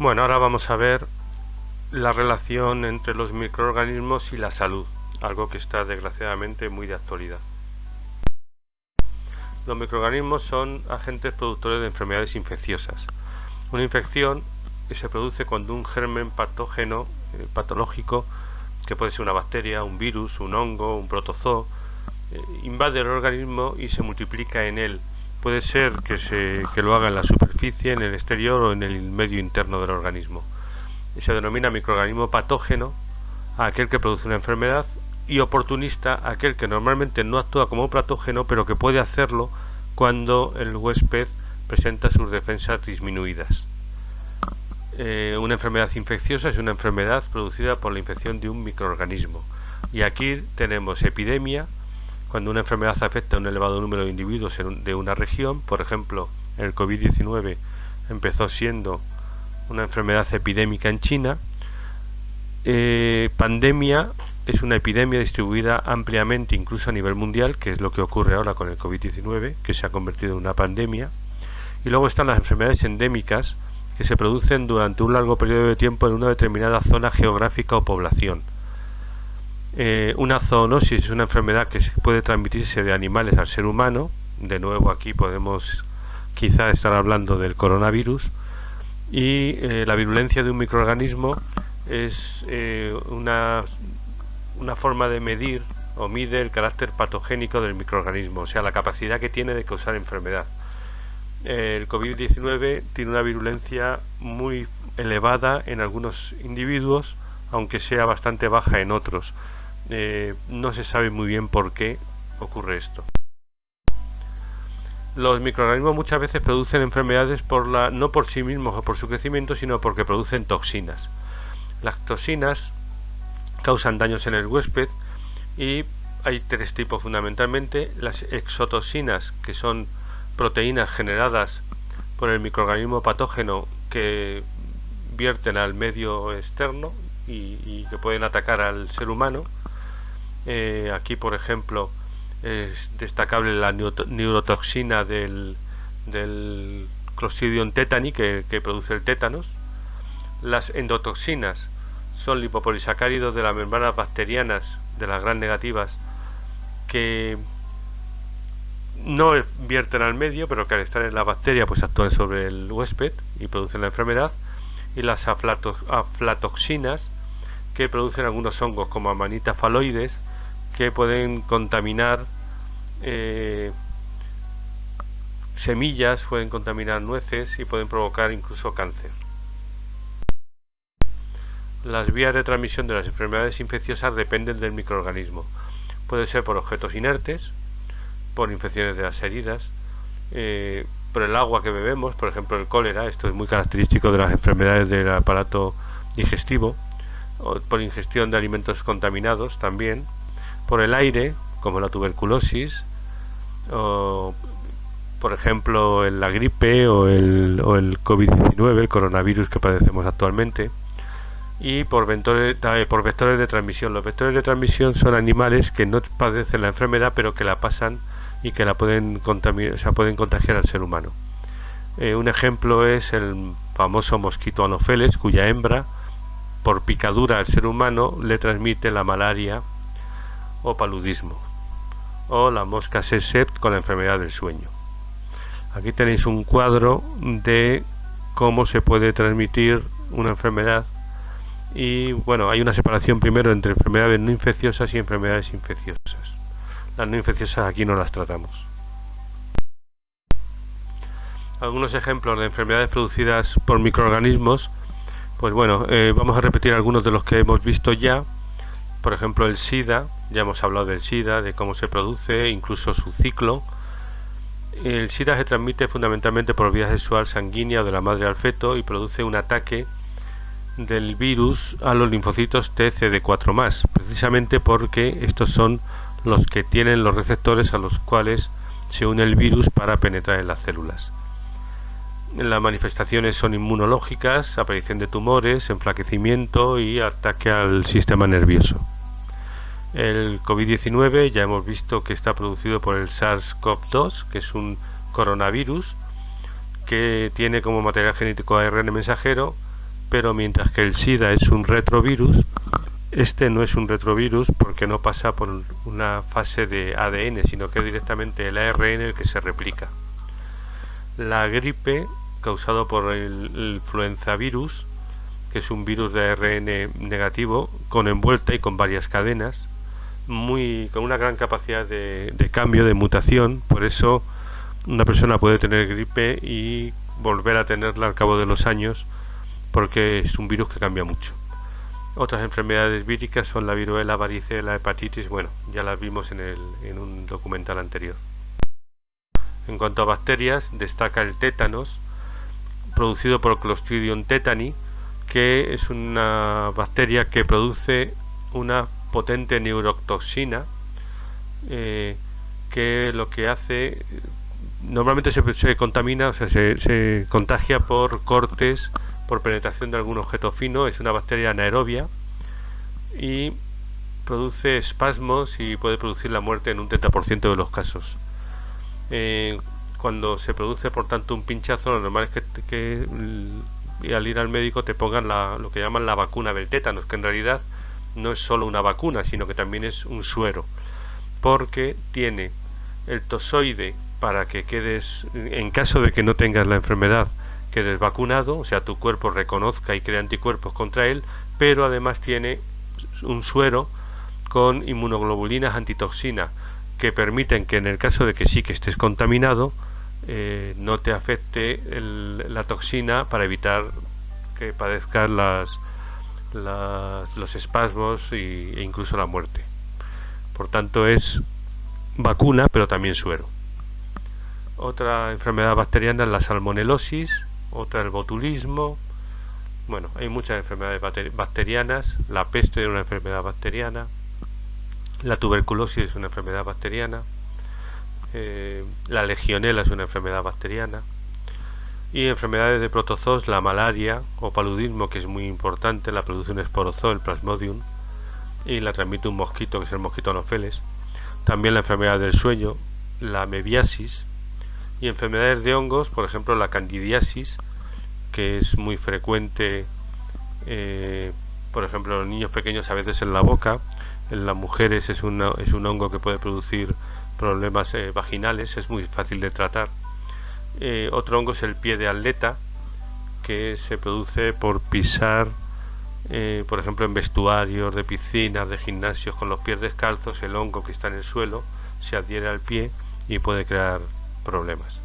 Bueno, ahora vamos a ver la relación entre los microorganismos y la salud, algo que está desgraciadamente muy de actualidad. Los microorganismos son agentes productores de enfermedades infecciosas. Una infección se produce cuando un germen patógeno patológico, que puede ser una bacteria, un virus, un hongo, un protozoo, invade el organismo y se multiplica en él. Puede ser que lo haga en la superficie, en el exterior o en el medio interno del organismo. Se denomina microorganismo patógeno a aquel que produce una enfermedad, y oportunista a aquel que normalmente no actúa como patógeno, pero que puede hacerlo cuando el huésped presenta sus defensas disminuidas. Una enfermedad infecciosa es una enfermedad producida por la infección de un microorganismo. Y aquí tenemos epidemia, cuando una enfermedad afecta a un elevado número de individuos de una región. Por ejemplo, el COVID-19 empezó siendo una enfermedad epidémica en China. Pandemia es una epidemia distribuida ampliamente, incluso a nivel mundial, que es lo que ocurre ahora con el COVID-19, que se ha convertido en una pandemia. Y luego están las enfermedades endémicas, que se producen durante un largo periodo de tiempo en una determinada zona geográfica o población. Una zoonosis es una enfermedad que puede transmitirse de animales al ser humano. De nuevo, aquí podemos quizá estar hablando del coronavirus. Y la virulencia de un microorganismo es una forma de medir o mide el carácter patogénico del microorganismo, o sea, la capacidad que tiene de causar enfermedad. El COVID-19 tiene una virulencia muy elevada en algunos individuos, aunque sea bastante baja en otros. No se sabe muy bien por qué ocurre esto. Los microorganismos muchas veces producen enfermedades no por sí mismos o por su crecimiento, sino porque producen toxinas. Las toxinas causan daños en el huésped, y hay tres tipos fundamentalmente: las exotoxinas, que son proteínas generadas por el microorganismo patógeno que vierten al medio externo y que pueden atacar al ser humano. Aquí, por ejemplo, es destacable la neurotoxina del Clostridium tetani, que produce el tétanos. Las endotoxinas son lipopolisacáridos de las membranas bacterianas, de las gram negativas, que no vierten al medio, pero que al estar en la bacteria pues actúan sobre el huésped y producen la enfermedad. Y las aflatoxinas, que producen algunos hongos como Amanita phalloides, que pueden contaminar semillas, pueden contaminar nueces y pueden provocar incluso cáncer. Las vías de transmisión de las enfermedades infecciosas dependen del microorganismo. Puede ser por objetos inertes, por infecciones de las heridas, por el agua que bebemos, por ejemplo el cólera. Esto es muy característico de las enfermedades del aparato digestivo, o por ingestión de alimentos contaminados también, por el aire, como la tuberculosis, o por ejemplo la gripe o el COVID-19, el coronavirus que padecemos actualmente, y por vectores de transmisión. Los vectores de transmisión son animales que no padecen la enfermedad, pero que la pasan y que la pueden contagiar al ser humano. Un ejemplo es el famoso mosquito Anopheles, cuya hembra, por picadura al ser humano, le transmite la malaria o paludismo, o la mosca Sessept con la enfermedad del sueño. Aquí tenéis un cuadro de cómo se puede transmitir una enfermedad. Y bueno, hay una separación primero entre enfermedades no infecciosas y enfermedades infecciosas. Las no infecciosas aquí no las tratamos. Algunos ejemplos de enfermedades producidas por microorganismos. Pues bueno, vamos a repetir algunos de los que hemos visto ya. Por ejemplo, el SIDA. Ya hemos hablado del SIDA, de cómo se produce, incluso su ciclo. El SIDA se transmite fundamentalmente por vía sexual sanguínea de la madre al feto y produce un ataque del virus a los linfocitos TCD4+, precisamente porque estos son los que tienen los receptores a los cuales se une el virus para penetrar en las células. Las manifestaciones son inmunológicas, aparición de tumores, enflaquecimiento y ataque al sistema nervioso. El COVID-19 ya hemos visto que está producido por el SARS-CoV-2, que es un coronavirus que tiene como material genético ARN mensajero, pero mientras que el SIDA es un retrovirus, este no es un retrovirus porque no pasa por una fase de ADN, sino que es directamente el ARN el que se replica. La gripe, causado por el influenzavirus, que es un virus de ARN negativo, con envuelta y con varias cadenas, con una gran capacidad de cambio, de mutación. Por eso una persona puede tener gripe y volver a tenerla al cabo de los años, porque es un virus que cambia mucho. Otras enfermedades víricas son la viruela, varicela, hepatitis, bueno, ya las vimos en un documental anterior. En cuanto a bacterias, destaca el tétanos, producido por Clostridium tetani, que es una bacteria que produce una potente neurotoxina, que lo que hace, normalmente se contamina, o sea, se contagia por cortes, por penetración de algún objeto fino. Es una bacteria anaerobia y produce espasmos y puede producir la muerte en un 30% de los casos. Cuando se produce, por tanto, un pinchazo, lo normal es que al ir al médico te pongan lo que llaman la vacuna del tétanos, que en realidad no es solo una vacuna, sino que también es un suero, porque tiene el tozoide para que quedes, en caso de que no tengas la enfermedad, quedes vacunado, o sea, tu cuerpo reconozca y crea anticuerpos contra él, pero además tiene un suero con inmunoglobulinas antitoxina que permiten que en el caso de que sí que estés contaminado, no te afecte la toxina, para evitar que padezcas los espasmos e incluso la muerte. Por tanto, es vacuna pero también suero. Otra enfermedad bacteriana es la salmonelosis, otra el botulismo. Bueno, hay muchas enfermedades bacterianas. La peste es una enfermedad bacteriana, la tuberculosis es una enfermedad bacteriana, la legionela es una enfermedad bacteriana, y enfermedades de protozoos, la malaria o paludismo, que es muy importante, la produce un esporozoo, el Plasmodium, y la transmite un mosquito, que es el mosquito Anopheles. También la enfermedad del sueño, la mebiasis, y enfermedades de hongos, por ejemplo la candidiasis, que es muy frecuente, por ejemplo en los niños pequeños, a veces en la boca. En las mujeres es un hongo que puede producir problemas vaginales, es muy fácil de tratar. Otro hongo es el pie de atleta, que se produce por pisar, por ejemplo en vestuarios de piscinas, de gimnasios, con los pies descalzos. El hongo que está en el suelo se adhiere al pie y puede crear problemas.